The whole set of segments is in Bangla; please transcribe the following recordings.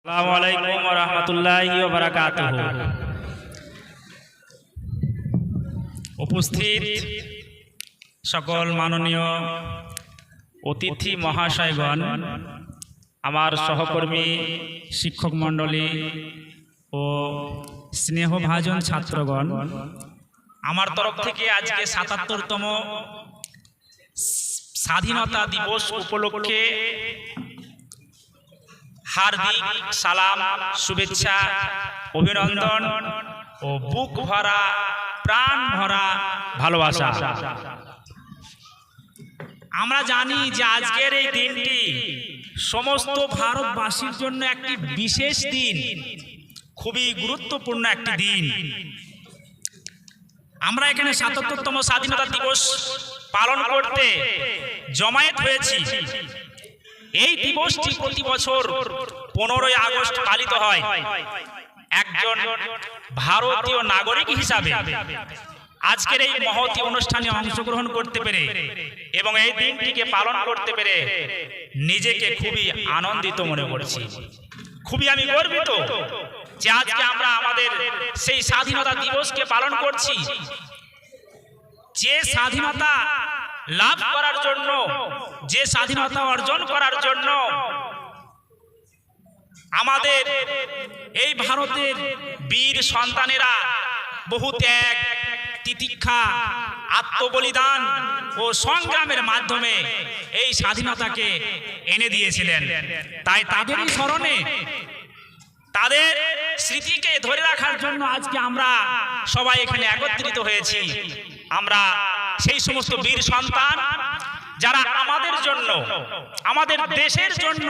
আসসালামু আলাইকুম ওয়া রাহমাতুল্লাহি ওয়া বারাকাতুহু। উপস্থিত সকল মাননীয় অতিথি মহাশয়গণ, আমার সহকর্মী শিক্ষক মণ্ডলী ও স্নেহভাজন ছাত্রগণ, আমার তরফ থেকে আজকে ৭৭তম স্বাধীনতা দিবস উপলক্ষে হার্দিক সালাম, শুভেচ্ছা, অভিনন্দন ও বুক ভরা প্রাণ ভরা ভালোবাসা। আমরা জানি যে আজকের এই দিনটি সমস্ত ভারতবাসীর জন্য একটি বিশেষ দিন, খুবই গুরুত্বপূর্ণ একটি দিন। আমরা এখানে ৭৭তম স্বাধীনতা দিবস পালন করতে জমায়েত হয়েছি। এই দিবসটি প্রতি বছর 15ই আগস্ট পালিত হয়। একজন ভারতীয় নাগরিক হিসাবে আজকের এই মহতী অনুষ্ঠানে অংশগ্রহণ করতে পেরে এবং এই দিনটিকে পালন করতে পেরে নিজেকে খুবই আনন্দিত মনে করছি। খুবই আমি গর্বিত যে আজকে আমরা আমাদের সেই স্বাধীনতা দিবসকে পালন করছি। যে স্বাধীনতা লাভ করার জন্য, যে স্বাধীনতা অর্জন করার জন্য আমাদের এই ভারতের বীর সন্তানেরা বহু ত্যাগ, তিতিক্ষা, আত্মবলিদান ও সংগ্রামের মাধ্যমে এই স্বাধীনতাকে এনে দিয়েছিলেন। তাই তাদেরই স্মরণে, তাদের স্মৃতিকে ধরে রাখার জন্য আজকে আমরা সবাই এখানে একত্রিত হয়েছি। আমরা সেই সমস্ত বীর সন্তান যারা আমাদের জন্য, আমাদের দেশের জন্য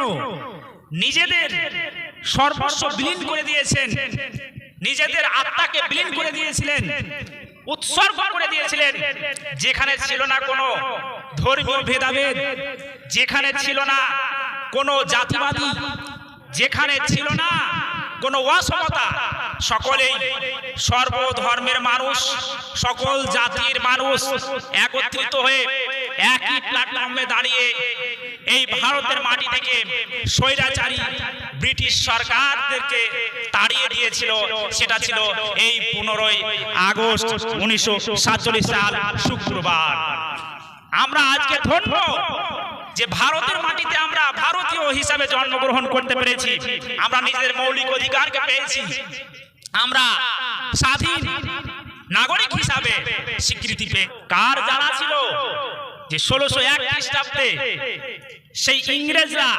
নিজেদের সর্বস্ব বিলীন করে দিয়েছেন, নিজেদের আত্মাকে বিলীন করে দিয়েছিলেন, উৎসর্গ করে দিয়েছিলেন। যেখানে ছিল না কোনো ধর্মীয় ভেদাভেদ, যেখানে ছিল না কোনো জাতিবাদী, যেখানে ছিল না কোনো অসমতা, সকলেই সর্বধর্মের মানুষ, সকল জাতির মানুষ একত্রিত হয়ে একই প্ল্যাটফর্মে দাঁড়িয়ে এই ভারতের মাটি থেকে স্বৈরাচারী ব্রিটিশ সরকারদেরকে তাড়িয়ে দিয়েছিল। সেটা ছিল এই 15ই আগস্ট 1947 সাল শুক্রবার। আমরা আজকে ধন্য যে ভারতের মাটিতে আমরা ভারতীয় হিসাবে জন্মগ্রহণ করতে পেরেছি। আমরা নিজেদের মৌলিক অধিকারকে পেয়েছি। আমরা স্বাধীন নাগরিক হিসাবে স্বীকৃতি পেয়ে। কার জানা ছিল যে 1601 খ্রিস্টাব্দে সেই ইংরেজরা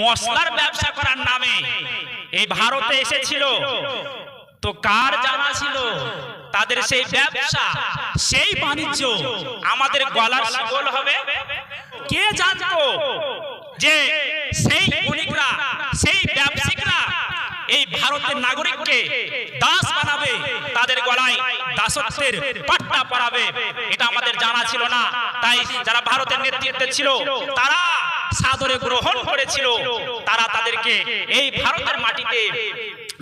মশলার ব্যবসা করার নামে এই ভারতে এসেছিল? তো কার জানা ছিল তাদের সেই ব্যবসা, সেই বাণিজ্য আমাদের গলার শিকল হবে? কে জানতো যে সেই বণিকরা, সেই ব্যবসায়ীরা এই ভারতের নাগরিককে দাস বানাবে, তাদের গলায় দাসত্বের পাট্টা পরাবে? এটা আমাদের জানা ছিল না। তাই যারা ভারতের নেতৃত্বে ছিল তারা সাদরে গ্রহণ করেছিল। তারা তাদেরকে এই ভারতের মাটিতে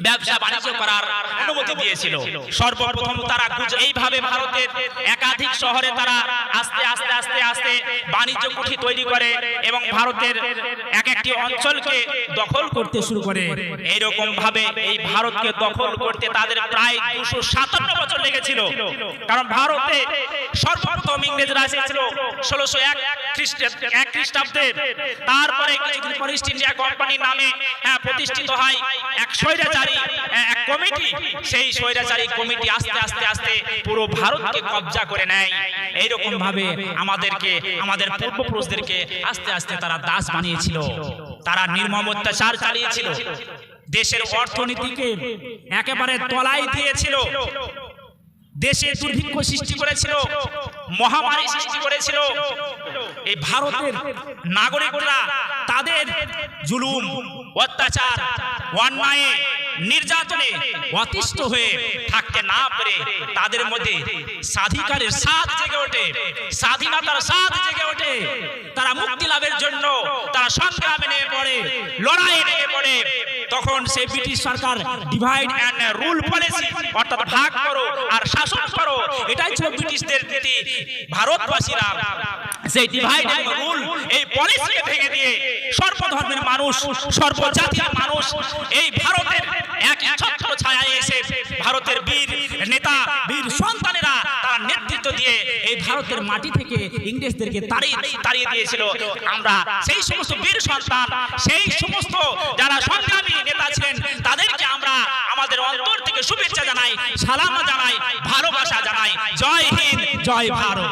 ব্যবসা বাণিজ্য করার অনুমতি দিয়েছিল। সর্বপ্রথম তারা এইভাবে ভারতের একাধিক শহরে তারা আস্তে আস্তে আস্তে আস্তে বাণিজ্য কুঠি তৈরি করে এবং ভারতের এক একটি অঞ্চলকে দখল করতে শুরু করে। এইরকম ভাবে এই ভারতকে দখল করতে তাদের প্রায় 257 বছর লেগেছিল। কারণ ভারতে সর্বপ্রথম ইংরেজরা এসেছিল 1601 খ্রিস্টাব্দে। তারপরে কিছুদিন পর ইস্ট ইন্ডিয়া কোম্পানির নামে প্রতিষ্ঠিত হয় এক স্বৈরাচারী এক কমিটি। সেই স্বৈরাচারী কমিটি আস্তে আস্তে আস্তে পুরো ভারতকে কব্জা করে নেয়। এইরকম ভাবে আমাদেরকে, আমাদের পূর্বপুরুষদেরকে আস্তে আস্তে তারা দাস বানিয়েছিল। তারা নির্মম অত্যাচার চালিয়েছিল, দেশের অর্থনীতিকে একেবারে তলায় দিয়েছিল, দেশে দুর্ভিক্ষ সৃষ্টি করেছিল, মহামারী সৃষ্টি করেছিল। এই ভারতের নাগরিকরা তাদের জুলুম, অত্যাচার, অন্যায়, নির্যাতনে অতিষ্ঠ হয়ে থাকতে না পেরে তাদের মধ্যে স্বাধিকারের স্বাদ জেগে ওঠে, স্বাধীনতার স্বাদ জেগে ওঠে। তারা মুক্তি লাভের জন্য তারা সংগ্রামে নেমে পড়ে, লড়াইয়ে নেমে পড়ে। তখন সেই British Sarkar divide and rule policy, অর্থাৎ ভাগ করো আর শাসন করো, এটাই ছিল ব্রিটিশদের নীতি। ভারতবাসীরা সেই ডিভাইড অ্যান্ড রুল এই পলিসিকে ভেঙে দিয়ে সর্বধর্মের মানুষ, সর্বজাতির মানুষ এই ভারতের এক ছত্র ছায়ায় এসে ভারতের বীর নেতা, বীর সন্তানেরা তারা নেতৃত্ব দিয়ে এই ভারতের মাটি থেকে ইংরেজদেরকে তাড়িয়ে দিয়েছিল। আমরা সেই সমস্ত বীর সন্তান, সেই সমস্ত যারা সংগ্রামী নেতা ছিলেন, তাদেরকে আমরা আমাদের অন্তর থেকে শুভেচ্ছা জানাই, সালাম জানাই, ভালোবাসা জানাই। জয় হিন্দ, জয় ভারত।